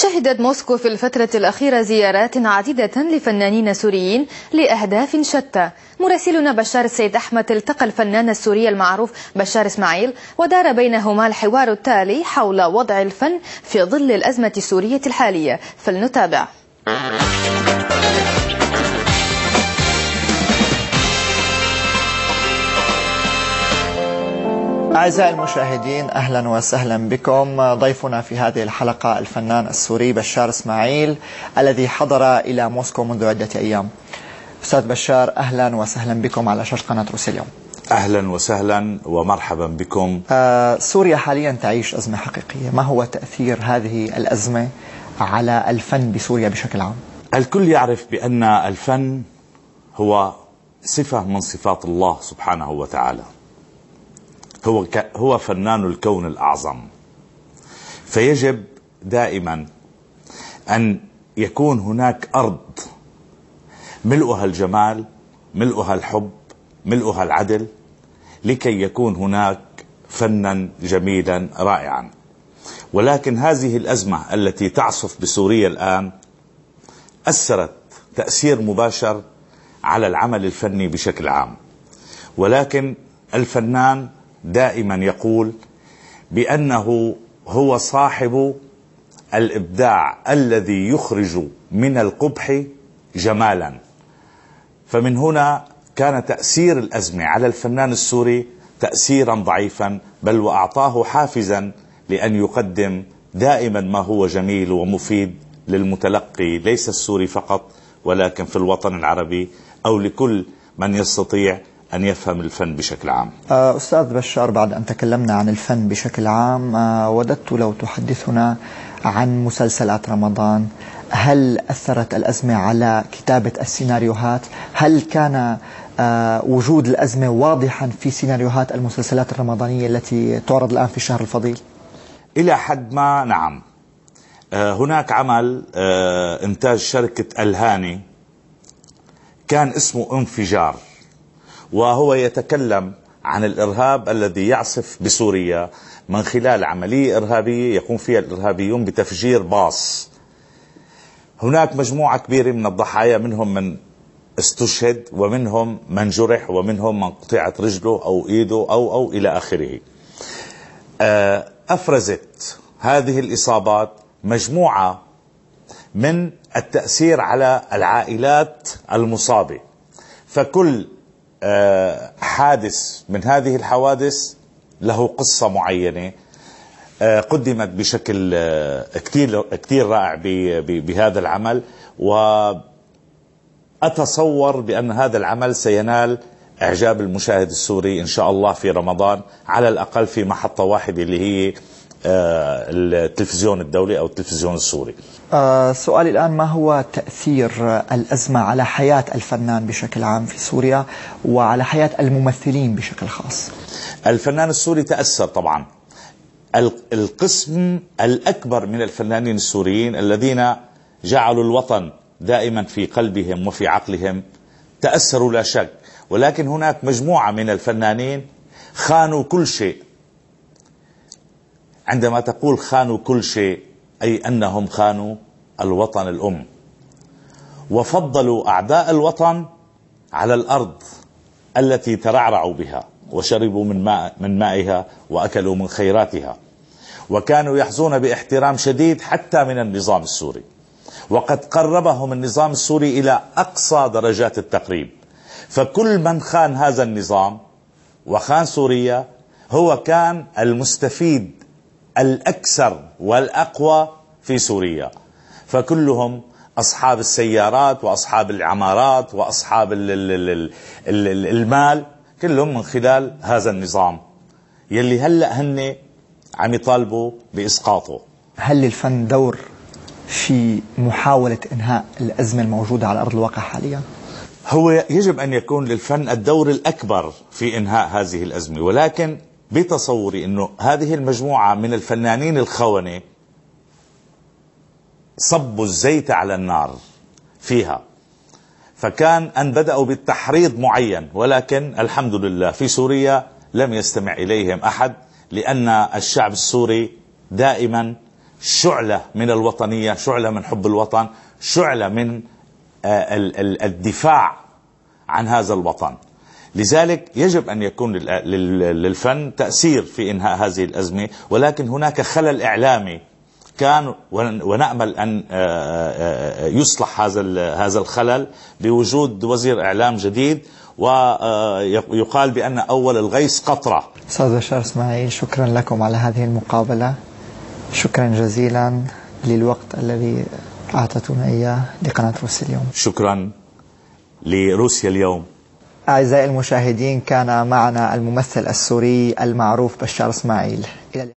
شهدت موسكو في الفترة الأخيرة زيارات عديدة لفنانين سوريين لأهداف شتى. مراسلنا بشار السيد أحمد التقى الفنان السوري المعروف بشار إسماعيل ودار بينهما الحوار التالي حول وضع الفن في ظل الأزمة السورية الحالية، فلنتابع. أعزائي المشاهدين، أهلا وسهلا بكم. ضيفنا في هذه الحلقة الفنان السوري بشار إسماعيل الذي حضر إلى موسكو منذ عدة أيام. أستاذ بشار، أهلا وسهلا بكم على شاشة قناة روسيا اليوم. أهلا وسهلا ومرحبا بكم. سوريا حاليا تعيش أزمة حقيقية، ما هو تأثير هذه الأزمة على الفن بسوريا بشكل عام؟ الكل يعرف بأن الفن هو صفة من صفات الله سبحانه وتعالى، هو فنان الكون الأعظم، فيجب دائما أن يكون هناك أرض ملؤها الجمال، ملؤها الحب، ملؤها العدل، لكي يكون هناك فنا جميلا رائعا. ولكن هذه الأزمة التي تعصف بسوريا الآن أثرت تأثير مباشر على العمل الفني بشكل عام. ولكن الفنان دائما يقول بأنه هو صاحب الإبداع الذي يخرج من القبح جمالا. فمن هنا كان تأثير الأزمة على الفنان السوري تأثيرا ضعيفا، بل وأعطاه حافزا لأن يقدم دائما ما هو جميل ومفيد للمتلقي، ليس السوري فقط ولكن في الوطن العربي أو لكل من يستطيع أن يفهم الفن بشكل عام. أستاذ بشار، بعد أن تكلمنا عن الفن بشكل عام، وددت لو تحدثنا عن مسلسلات رمضان. هل أثرت الأزمة على كتابة السيناريوهات؟ هل كان وجود الأزمة واضحا في سيناريوهات المسلسلات الرمضانية التي تعرض الآن في الشهر الفضيل؟ إلى حد ما نعم. هناك عمل إنتاج شركة الهاني كان اسمه انفجار، وهو يتكلم عن الإرهاب الذي يعصف بسوريا من خلال عملية إرهابية يقوم فيها الإرهابيون بتفجير باص. هناك مجموعة كبيرة من الضحايا، منهم من استشهد ومنهم من جرح ومنهم من قطعت رجله أو إيده أو إلى آخره. أفرزت هذه الإصابات مجموعة من التأثير على العائلات المصابة، فكل حادث من هذه الحوادث له قصة معينة قدمت بشكل كتير رائع بهذا العمل. وأتصور بأن هذا العمل سينال إعجاب المشاهد السوري إن شاء الله في رمضان، على الأقل في محطة واحدة اللي هي التلفزيون الدولي أو التلفزيون السوري. سؤالي الآن، ما هو تأثير الأزمة على حياة الفنان بشكل عام في سوريا وعلى حياة الممثلين بشكل خاص؟ الفنان السوري تأثر طبعا. القسم الأكبر من الفنانين السوريين الذين جعلوا الوطن دائما في قلبهم وفي عقلهم تأثروا لا شك، ولكن هناك مجموعة من الفنانين خانوا كل شيء. عندما تقول خانوا كل شيء أي أنهم خانوا الوطن الأم، وفضلوا أعداء الوطن على الأرض التي ترعرعوا بها وشربوا من مائها وأكلوا من خيراتها، وكانوا يحظون باحترام شديد حتى من النظام السوري، وقد قربهم النظام السوري إلى أقصى درجات التقريب. فكل من خان هذا النظام وخان سوريا هو كان المستفيد الأكثر والأقوى في سوريا. فكلهم أصحاب السيارات وأصحاب العمارات وأصحاب المال، كلهم من خلال هذا النظام يلي هلأ هن عم يطالبوا بإسقاطه. هل للفن دور في محاولة إنهاء الأزمة الموجودة على أرض الواقع حاليا؟ هو يجب أن يكون للفن الدور الأكبر في إنهاء هذه الأزمة، ولكن بتصوري أنه هذه المجموعة من الفنانين الخونة صبوا الزيت على النار فيها، فكان أن بدأوا بالتحريض معين، ولكن الحمد لله في سوريا لم يستمع إليهم أحد، لأن الشعب السوري دائما شعلة من الوطنية، شعلة من حب الوطن، شعلة من الدفاع عن هذا الوطن. لذلك يجب أن يكون للفن تأثير في إنهاء هذه الأزمة، ولكن هناك خلل إعلامي كان، ونأمل أن يصلح هذا الخلل بوجود وزير إعلام جديد، ويقال بأن أول الغيث قطرة. أستاذ بشار إسماعيل، شكرا لكم على هذه المقابلة، شكرا جزيلا للوقت الذي أعطتنا إياه لقناة روسيا اليوم. شكرا لروسيا اليوم. أعزائي المشاهدين، كان معنا الممثل السوري المعروف بشار إسماعيل.